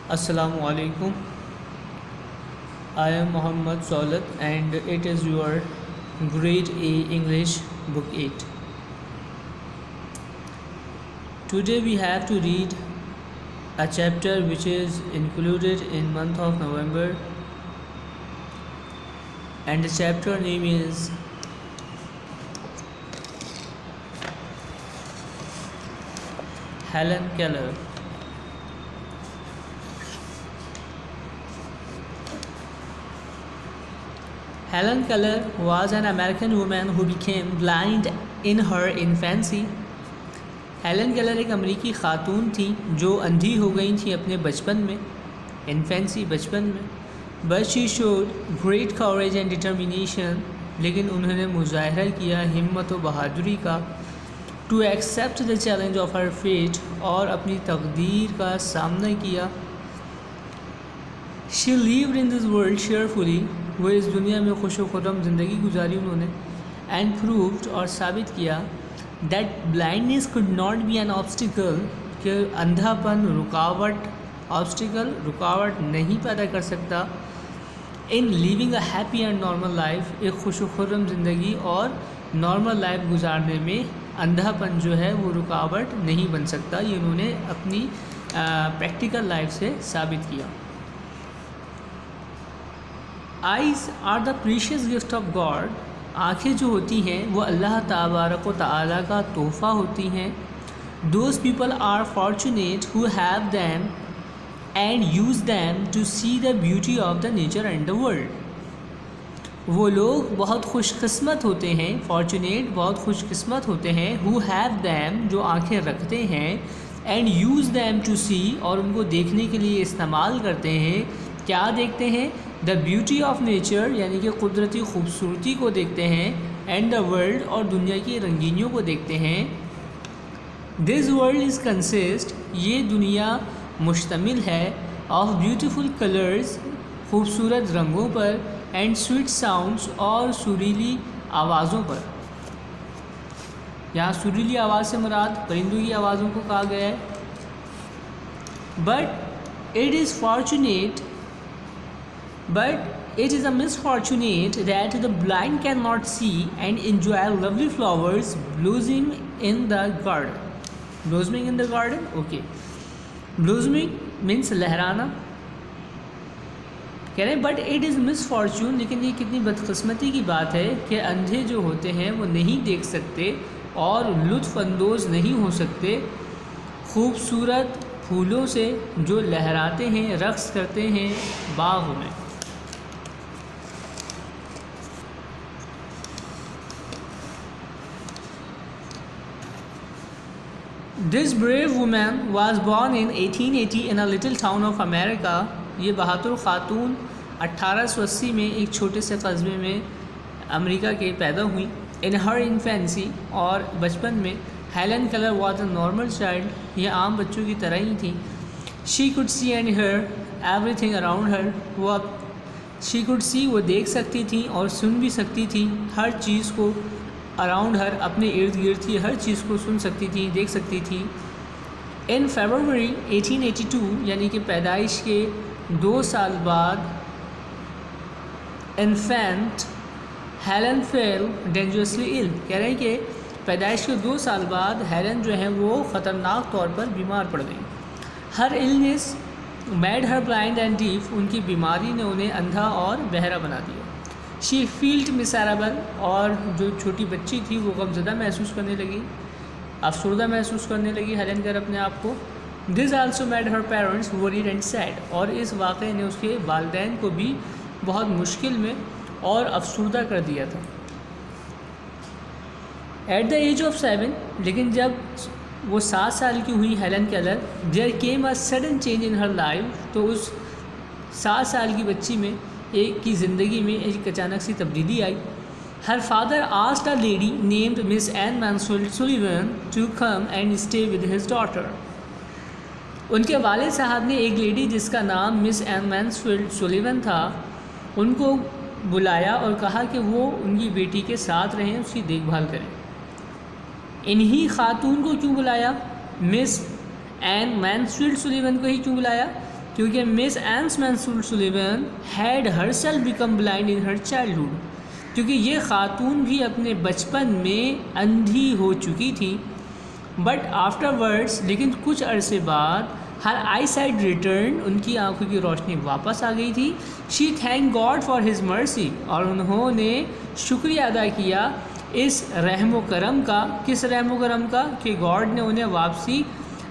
Assalamu alaikum. I am Muhammad Saulat and it is your grade A English book 8. Today we have to read a chapter which is included in month of November, and the chapter name is Helen Keller. Helen Keller was an American woman who became blind in her infancy. Helen Keller ایک امریکی خاتون تھی جو اندھی ہو گئی تھی اپنے بچپن میں، انفینسی بچپن میں. But she showed great courage and determination, لیکن انہوں نے مظاہرہ کیا ہمت و بہادری کا. To accept the challenge of her fate, اور اپنی تقدیر کا سامنا کیا. شی لیوڈ ان دس ورلڈ چیئرفلی، وہ اس دنیا میں خوش و خرم زندگی گزاری انہوں نے. اینڈ پرووڈ، اور ثابت کیا، that blindness could not be an obstacle، کہ اندھا پن رکاوٹ نہیں پیدا کر سکتا. In living a happy and normal life, ایک خوش و خرم زندگی اور نارمل لائف گزارنے میں اندھا پن جو ہے وہ رکاوٹ نہیں بن سکتا. یہ انہوں نے اپنی پریکٹیکل لائف سے ثابت کیا. Eyes are the precious gift of God, آنکھیں جو ہوتی ہیں وہ اللہ تبارک و تعالیٰ کا تحفہ ہوتی ہیں. Those people are fortunate who have them and use them to see the beauty of the nature and the world. وہ لوگ بہت خوش قسمت ہوتے ہیں، فارچونیٹ بہت خوش قسمت ہوتے ہیں، ہو ہیو دیم جو آنکھیں رکھتے ہیں، اینڈ یوز دیم ٹو سی اور ان کو دیکھنے کے لیے استعمال کرتے ہیں. کیا دیکھتے ہیں؟ دا بیوٹی آف نیچر، یعنی کہ قدرتی خوبصورتی کو دیکھتے ہیں، اینڈ دا ورلڈ اور دنیا کی رنگینیوں کو دیکھتے ہیں. دس ورلڈ از کنسسٹ، یہ دنیا مشتمل ہے، آف بیوٹیفل کلرز، خوبصورت رنگوں پر، اینڈ سویٹ ساؤنڈس اور سریلی آوازوں پر. یہاں سریلی آواز سے مراد پرندوں کی آوازوں کو کہا گیا ہے. But it is a misfortunate that the blind cannot see and enjoy lovely flowers blossoming in the garden. Blossoming in the garden? Okay. Blossoming means لہرانا. کہہ رہے ہیں بٹ اٹ از misfortune، لیکن یہ کتنی بدقسمتی کی بات ہے کہ اندھے جو ہوتے ہیں وہ نہیں دیکھ سکتے اور لطف اندوز نہیں ہو سکتے خوبصورت پھولوں سے جو لہراتے ہیں، رقص کرتے ہیں باغ میں. This brave woman was born in 1880 in a little town of America. یہ بہادر خاتون 1880 میں ایک چھوٹے سے قصبے میں امریکہ کے پیدا ہوئی. In her infancy، اور بچپن میں، Helen Keller was a normal child، یہ عام بچوں کی طرح ہی تھی. She could see and hear everything around her. she could see، وہ دیکھ سکتی تھی اور سن بھی سکتی تھی ہر چیز کو. اراؤنڈ ہر، اپنے ارد گرد تھی، ہر چیز کو سن سکتی تھی، دیکھ سکتی تھی. ان فیبروری 1882، یعنی کہ پیدائش کے 2 سال بعد، انفینٹ ہیلن فیل ڈینجرسلی ill، کہہ رہے ہیں کہ پیدائش کے 2 سال بعد ہیلن جو ہے وہ خطرناک طور پر بیمار پڑ گئی. ہر illness made her blind and deaf، ان کی بیماری نے انہیں اندھا اور بہرا بنا دیا. شی فیلڈ miserable، اور جو چھوٹی بچی تھی وہ غمزدہ محسوس کرنے لگی، افسردہ محسوس کرنے لگی ہیلن کیلر اپنے آپ کو. This also made her parents worried and sad، اور اس واقعے نے اس کے والدین کو بھی بہت مشکل میں اور افسردہ کر دیا تھا. ایٹ دا ایج آف 7، لیکن جب وہ 7 سال کی ہوئی Helen Keller, there came a sudden change in her life, تو اس 7 سال کی بچی میں ایک کی زندگی میں ایک اچانک سی تبدیلی آئی. Her father asked a lady named Miss Anne Mansfield Sullivan to come and stay with his daughter. ان کے والد صاحب نے ایک لیڈی جس کا نام مس این مینسفیلڈ سولیون تھا، ان کو بلایا اور کہا کہ وہ ان کی بیٹی کے ساتھ رہیں، اس کی دیکھ بھال کریں. انہی خاتون کو کیوں بلایا؟ مس این مینسفیلڈ سولیون کو ہی کیوں بلایا؟ کیونکہ Miss Annes Mansol Sullivan had herself became blind in her childhood, کیونکہ یہ خاتون بھی اپنے بچپن میں اندھی ہو چکی تھی. بٹ آفٹر ورڈس، لیکن کچھ عرصے بعد، ہر آئی سائٹ ریٹرن، ان کی آنکھوں کی روشنی واپس آ گئی تھی. She thank God for his mercy, اور انہوں نے شکریہ ادا کیا اس رحم و کرم کا. کس رحم و کرم کا؟ کہ گاڈ نے انہیں واپسی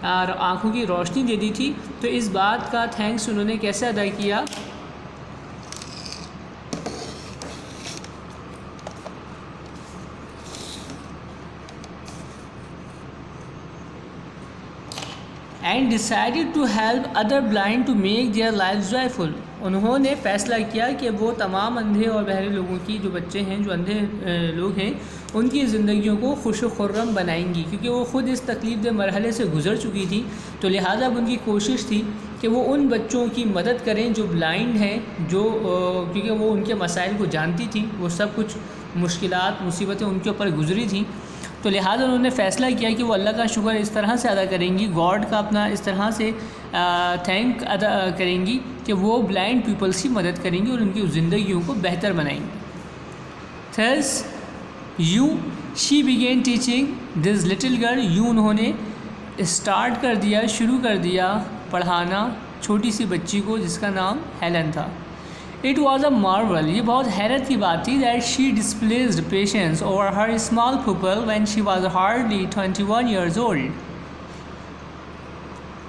اور آنکھوں کی روشنی دے دی تھی. تو اس بات کا تھینکس انہوں نے کیسے ادا کیا؟ And decided to help other blind to make their life joyful. انہوں نے فیصلہ کیا کہ وہ تمام اندھے اور بہرے لوگوں کی، جو بچے ہیں، جو اندھے لوگ ہیں، ان کی زندگیوں کو خوش و خرم بنائیں گی، کیونکہ وہ خود اس تکلیف دہ مرحلے سے گزر چکی تھی. تو لہٰذا اب ان کی کوشش تھی کہ وہ ان بچوں کی مدد کریں جو بلائنڈ ہیں، جو کیونکہ وہ ان کے مسائل کو جانتی تھیں، وہ سب کچھ مشکلات، مصیبتیں ان کے اوپر گزری تھیں. تو لہٰذا انہوں نے فیصلہ کیا کہ وہ اللہ کا شکر اس طرح سے ادا کریں گی، گاڈ کا اپنا اس طرح سے تھینک ادا کریں گی کہ وہ بلائنڈ پیپلس کی مدد کریں گی اور ان کی زندگیوں کو بہتر بنائیں گی. Thus she began teaching this little girl. انہوں نے اسٹارٹ کر دیا، شروع کر دیا پڑھانا چھوٹی سی بچی کو جس کا نام ہیلن تھا. It was a marvel. یہ بہت حیرت کی بات تھی that she displayed patience over her small pupil when she was hardly 21 years old.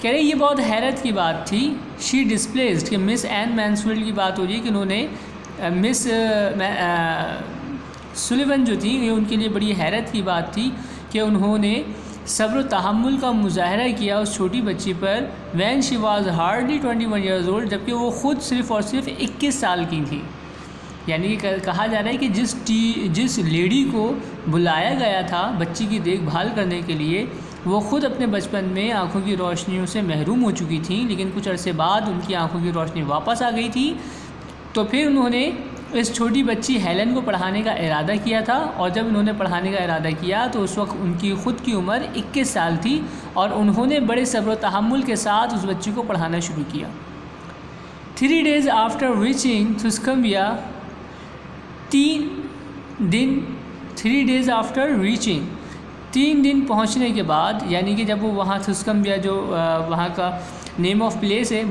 کہہ رہے یہ بہت حیرت کی بات تھی. She displayed کہ مس این مینسفیلڈ کی بات ہو رہی ہے کہ انہوں نے مس سولیون جو تھی، یہ ان کے لیے بڑی حیرت کی بات تھی کہ انہوں نے صبر و تحمل کا مظاہرہ کیا اس چھوٹی بچی پر when she was hardly 21 years old، جبکہ وہ خود صرف اور صرف 21 سال کی تھی. یعنی کہ کہا جا رہا ہے کہ جس لیڈی کو بلایا گیا تھا بچی کی دیکھ بھال کرنے کے لیے، وہ خود اپنے بچپن میں آنکھوں کی روشنیوں سے محروم ہو چکی تھیں، لیکن کچھ عرصے بعد ان کی آنکھوں کی روشنی واپس آ گئی تھی. تو پھر انہوں نے اس چھوٹی بچی ہیلن کو پڑھانے کا ارادہ کیا تھا، اور جب انہوں نے پڑھانے کا ارادہ کیا تو اس وقت ان کی خود کی عمر 21 سال تھی، اور انہوں نے بڑے صبر و تحمل کے ساتھ اس بچی کو پڑھانا شروع کیا. 3 days after reaching Tuscumbia، 3 دن پہنچنے کے بعد، یعنی کہ جب وہ وہاں تھسکمبیا جو وہاں کا نیم آف پلیس ہے،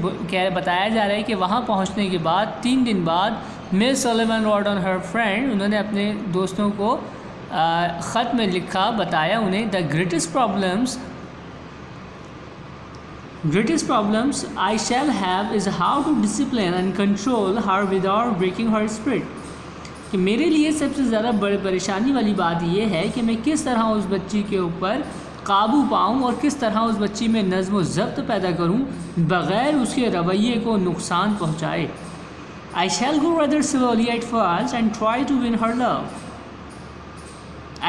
بتایا جا رہا ہے کہ وہاں پہنچنے کے بعد 3 دن بعد مس سولیون روٹ آن ہر فرینڈ، انہوں نے اپنے دوستوں کو خط میں لکھا، بتایا انہیں the greatest problems I shall have is how to discipline and control her without breaking her spirit. کہ میرے لیے سب سے زیادہ بڑی پریشانی والی بات یہ ہے کہ میں کس طرح اس بچی کے اوپر قابو پاؤں اور کس طرح اس بچی میں نظم و ضبط پیدا کروں بغیر اس کے رویے کو نقصان پہنچائے. I shall go rather slowly at first and try to win her love.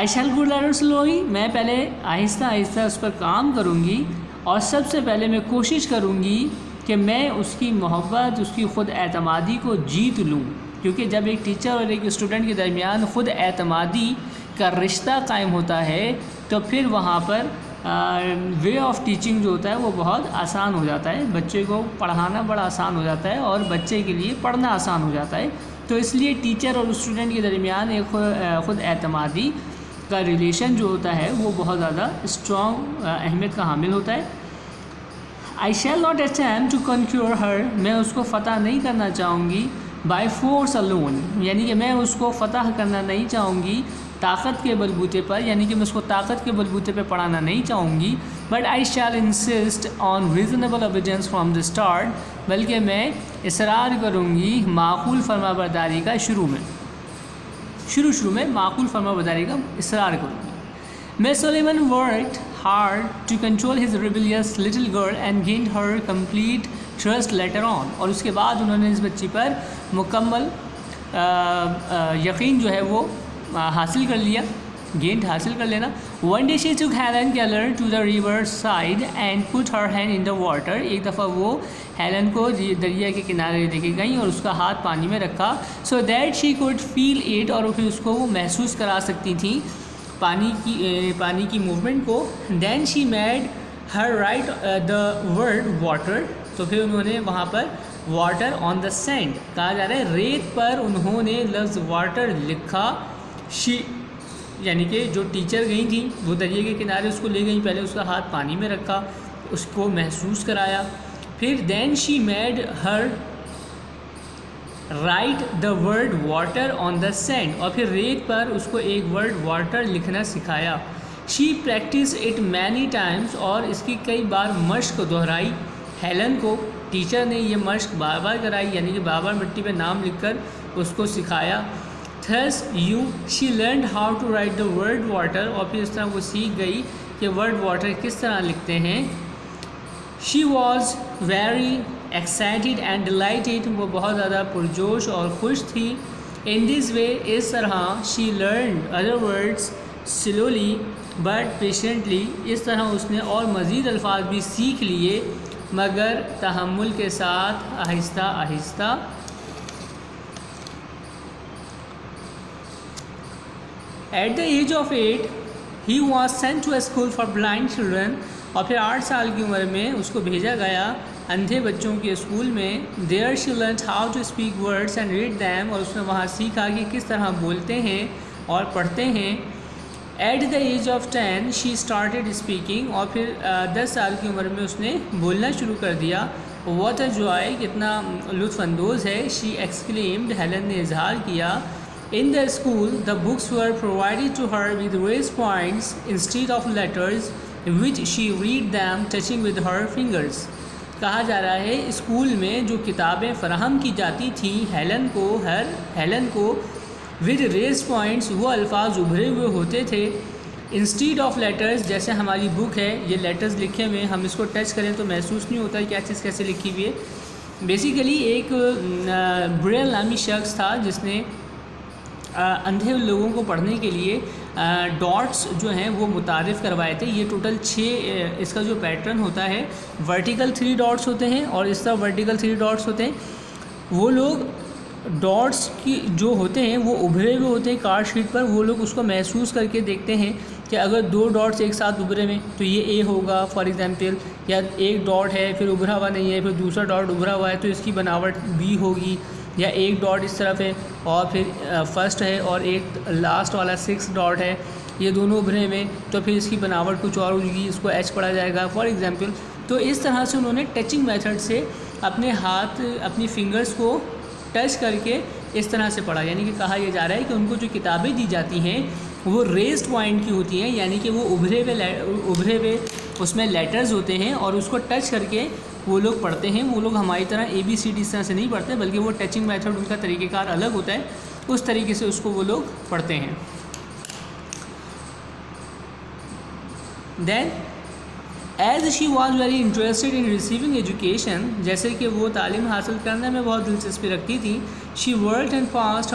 I shall go rather slowly، میں پہلے آہستہ آہستہ اس پر کام کروں گی، اور سب سے پہلے میں کوشش کروں گی کہ میں اس کی محبت، اس کی خود اعتمادی کو جیت لوں. کیونکہ جب ایک ٹیچر اور ایک اسٹوڈنٹ کے درمیان خود اعتمادی کا رشتہ قائم ہوتا ہے تو پھر وہاں پر وے آف ٹیچنگ جو ہوتا ہے وہ بہت آسان ہو جاتا ہے. بچے کو پڑھانا بڑا آسان ہو جاتا ہے اور بچے کے لیے پڑھنا آسان ہو جاتا ہے. تو اس لیے ٹیچر اور اسٹوڈنٹ کے درمیان ایک خود اعتمادی کا ریلیشن جو ہوتا ہے وہ بہت زیادہ اسٹرانگ اہمیت کا حامل ہوتا ہے. I shall not attempt to conquer her، میں اس کو فتح نہیں کرنا چاہوں گی بائی فورس alone، یعنی کہ میں اس کو فتح کرنا نہیں چاہوں گی طاقت کے بلبوتے پر، یعنی کہ میں اس کو طاقت کے بلبوتے پہ پڑھانا نہیں چاہوں گی. But I shall insist on reasonable obedience from the start, بلکہ میں اصرار کروں گی معقول فرما برداری کا شروع میں معقول فرما برداری کا اصرار کروں گی. مس سولیون worked hard to control his rebellious little girl and gained her complete trust later on، اور اس کے بعد انہوں نے اس بچی پر مکمل یقین جو ہے وہ حاصل کر لیا، حاصل کر لینا. One day she took Helen Keller to the river side and put her hand in the water، ایک دفعہ وہ ہیلن کو دریا کے کنارے لے کے گئیں اور اس کا ہاتھ پانی میں رکھا so that she could feel it، اور پھر اس کو وہ محسوس کرا سکتی تھیں پانی کی موومنٹ کو. Then she made her write the word water. تو پھر انہوں نے وہاں پر واٹر آن دا سینڈ کہا جا رہا ہے ریت پر انہوں نے لفظ واٹر لکھا. شی یعنی کہ جو ٹیچر گئی تھیں وہ دریا کے کنارے اس کو لے گئیں, پہلے اس کا ہاتھ پانی میں رکھا, اس کو محسوس کرایا. پھر then she made her write the word water on the sand, اور پھر ریت پر اس کو ایک ورڈ واٹر لکھنا سکھایا. شی پریکٹس اٹ مینی ٹائمس, اور اس کی کئی بار مشق دہرائی. ہیلن کو ٹیچر نے یہ مشق بار بار کرائی, یعنی کہ بار بار مٹی پہ نام لکھ کر اس کو سکھایا. Thus she learned how to write the word water, اور پھر اس طرح وہ سیکھ گئی کہ ورڈ واٹر کس طرح لکھتے ہیں. شی was very excited and delighted, وہ بہت زیادہ پرجوش اور خوش تھی. ان دس وے, اس طرح she learned other words slowly but patiently, اس طرح اس نے اور مزید الفاظ بھی سیکھ لیے مگر تحمل کے ساتھ, آہستہ آہستہ. At the age of 8 he was sent to a school for blind children, اور پھر 8 سال کی عمر میں اس کو بھیجا گیا اندھے بچوں کے اسکول میں. There she learned how to speak words and read them, اور اس نے وہاں سیکھا کہ کس طرح بولتے ہیں اور پڑھتے ہیں. At the age of 10 she started speaking, اور پھر 10 سال کی عمر میں اس نے بولنا شروع کر دیا. واٹ اے جوائے, کتنا لطف اندوز ہے. شی ایکسکلیمڈ, ہیلن نے اظہار کیا. In the school, the books were provided to her with raised points instead of letters, which she read them touching with her fingers. کہا جا رہا ہے اسکول میں جو کتابیں فراہم کی جاتی تھیں ہیلن کو with raised points, وہ الفاظ ابھرے ہوئے ہوتے تھے. انسٹیڈ آف لیٹرز, جیسے ہماری بک ہے یہ لیٹرز لکھے ہوئے, ہم اس کو ٹچ کریں تو محسوس نہیں ہوتا کیا چیز کیسے لکھی ہوئی ہے. بیسیکلی ایک بریل نامی شخص تھا جس نے اندھے لوگوں کو پڑھنے کے لیے ڈاٹس جو ہیں وہ متعارف کروائے تھے. یہ ٹوٹل 6 اس کا جو پیٹرن ہوتا ہے, ورٹیکل 3 ڈاٹس ہوتے ہیں اور اس طرح ورٹیکل 3 ڈاٹس ہوتے ہیں. وہ لوگ ڈاٹس کی جو ہوتے ہیں وہ ابھرے ہوئے ہوتے ہیں کارڈ شیٹ پر, وہ لوگ اس کو محسوس کر کے دیکھتے ہیں کہ اگر 2 ڈاٹس ایک ساتھ ابھرے ہوئے تو یہ اے ہوگا فار ایگزامپل, یا ایک ڈاٹ ہے پھر ابھرا ہوا نہیں ہے پھر دوسرا ڈاٹ ابھرا ہوا ہے تو اس کی بناوٹ بی ہوگی, یا ایک ڈاٹ اس طرف ہے اور پھر فرسٹ ہے اور ایک لاسٹ والا 6 ڈاٹ ہے, یہ دونوں ابھرے ہوئے تو پھر اس کی بناوٹ کچھ اور ہوگی, اس کو ایچ پڑھا جائے گا فار ایگزامپل. تو اس طرح سے انہوں نے ٹچنگ میتھڈ سے اپنے ہاتھ اپنی فنگرز کو ٹچ کر کے اس طرح سے پڑھا. یعنی کہ کہا یہ جا رہا ہے کہ ان کو جو کتابیں دی جاتی ہیں وہ ریزڈ پوائنٹ کی ہوتی ہیں, یعنی کہ وہ ابھرے ہوئے اس میں لیٹرز ہوتے ہیں اور اس کو ٹچ کر کے وہ لوگ پڑھتے ہیں. وہ لوگ ہماری طرح ABCD اس طرح سے نہیں پڑھتے بلکہ وہ ٹچنگ میتھڈ ان کا طریقہ کار الگ ہوتا ہے, اس طریقے سے اس کو وہ لوگ پڑھتے ہیں. Then as she was very interested in receiving education, جیسے کہ وہ تعلیم حاصل کرنے میں بہت دلچسپی رکھتی تھی. She worked and passed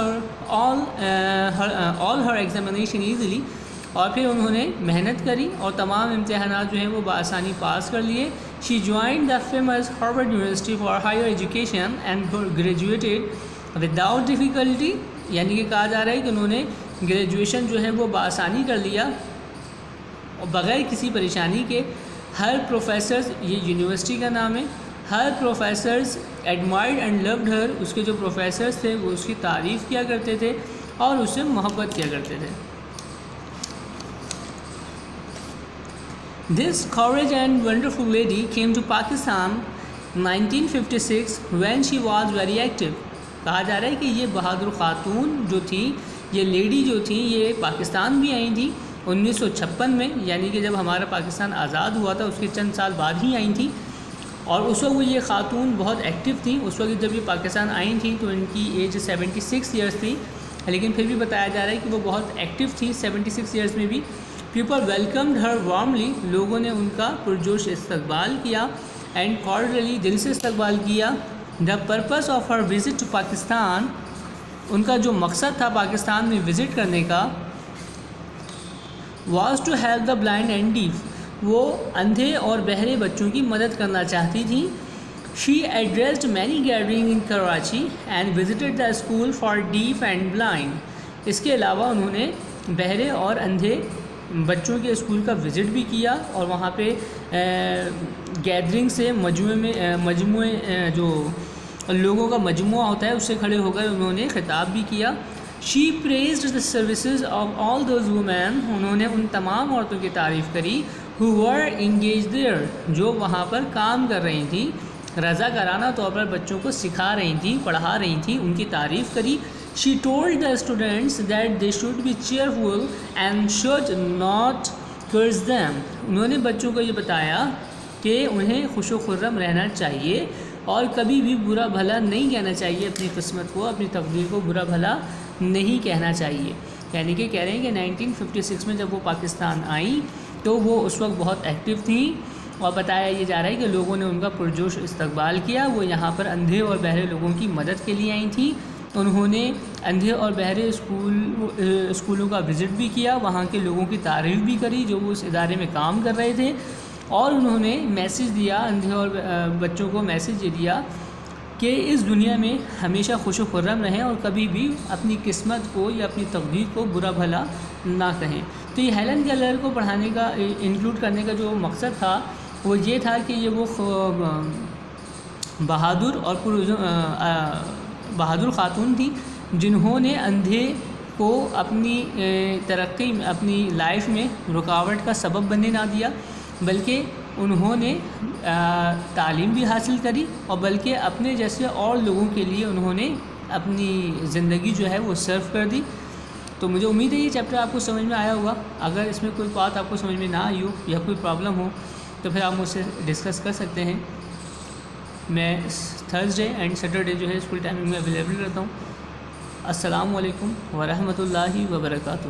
all her examination easily, اور پھر انہوں نے محنت کری اور تمام امتحانات جو ہیں وہ بآسانی پاس کر لیے. She joined the famous Harvard University for higher education and graduated without difficulty, یعنی کہ کہا جا رہا ہے کہ انہوں نے گریجویشن جو ہے وہ بآسانی کر لیا اور بغیر کسی پریشانی کے. ہر پروفیسرز, یہ یونیورسٹی کا نام ہے, ہر پروفیسرز ایڈمائرڈ اینڈ لوڈ ہر, اس کے جو پروفیسرز تھے وہ اس کی تعریف کیا کرتے تھے اور اس سے محبت کیا کرتے تھے. This courage and wonderful lady came to Pakistan 1956 when she was very active. کہا جا رہا ہے کہ یہ بہادر خاتون جو تھی, یہ لیڈی جو تھی, یہ پاکستان بھی آئی تھی 1956 میں, یعنی کہ جب ہمارا پاکستان آزاد ہوا تھا اس کے چند سال بعد ہی آئی تھیں. اور اس وقت وہ یہ خاتون بہت ایکٹیو تھیں. اس وقت جب یہ پاکستان آئی تھیں تو ان کی ایج 76 ایئرس تھی, لیکن پھر بھی بتایا جا رہا ہے کہ وہ بہت ایکٹیو تھی 76 ایئرس میں بھی. پیپل ویلکمڈ ہر وارملی, لوگوں نے ان کا پرجوش استقبال کیا. اینڈ کارڈلی, دل سے استقبال کیا. The purpose of her visit to Pakistan, ان کا جو مقصد تھا پاکستان میں وزٹ کرنے کا, was to help the blind and deaf, وہ اندھے اور بہرے بچوں کی مدد کرنا چاہتی تھیں. She addressed many gathering in Karachi and visited the school for deaf and blind. اس کے علاوہ انہوں نے بہرے اور اندھے بچوں کے اسکول کا وزٹ بھی کیا اور وہاں پہ گیدرنگ سے مجموعے جو لوگوں کا مجموعہ ہوتا ہے اس سے کھڑے ہو کر انہوں نے خطاب بھی کیا. شی praised the services of all those women. انہوں نے ان تمام عورتوں کی تعریف کری who were engaged there, جو وہاں پر کام کر رہی تھیں, رضاکارانہ طور پر بچوں کو سکھا رہی تھیں, پڑھا رہی تھیں, ان کی تعریف کری. She told the students that they should be cheerful and should not curse them. انہوں نے بچوں کو یہ بتایا کہ انہیں خوش و خرم رہنا چاہیے اور کبھی بھی برا بھلا نہیں کہنا چاہیے, اپنی قسمت کو, اپنی تقدیر کو برا بھلا نہیں کہنا چاہیے. یعنی کہ کہہ رہے ہیں کہ 1956 میں جب وہ پاکستان آئیں تو وہ اس وقت بہت ایکٹیو تھیں اور بتایا یہ جا رہا ہے کہ لوگوں نے ان کا پرجوش استقبال کیا. وہ یہاں پر اندھے اور بہرے لوگوں کی مدد کے لیے آئی تھیں. انہوں نے اندھے اور بہرے اسکولوں کا وزٹ بھی کیا, وہاں کے لوگوں کی تعریف بھی کری جو وہ اس ادارے میں کام کر رہے تھے, اور انہوں نے میسیج دیا, اندھے اور بچوں کو میسیج یہ دیا کہ اس دنیا میں ہمیشہ خوش و خرم رہیں اور کبھی بھی اپنی قسمت کو یا اپنی تقدیر کو برا بھلا نہ کہیں. تو یہ ہیلن کیلر کو پڑھانے کا انکلوڈ کرنے کا جو مقصد تھا وہ یہ تھا کہ یہ وہ بہادر خاتون تھی جنہوں نے اندھے کو اپنی ترقی میں, اپنی لائف میں رکاوٹ کا سبب بننے نہ دیا, بلکہ انہوں نے تعلیم بھی حاصل کری اور بلکہ اپنے جیسے اور لوگوں کے لیے انہوں نے اپنی زندگی جو ہے وہ سرو کر دی. تو مجھے امید ہے یہ چیپٹر آپ کو سمجھ میں آیا ہوگا. اگر اس میں کوئی بات آپ کو سمجھ میں نہ آئی ہو یا کوئی پرابلم ہو تو پھر آپ مجھ سے ڈسکس کر سکتے ہیں. میں تھرسڈے اینڈ سیٹرڈے جو ہے اسکول ٹائمنگ میں اویلیبل رہتا ہوں. السلام علیکم ورحمۃ اللہ وبرکاتہ.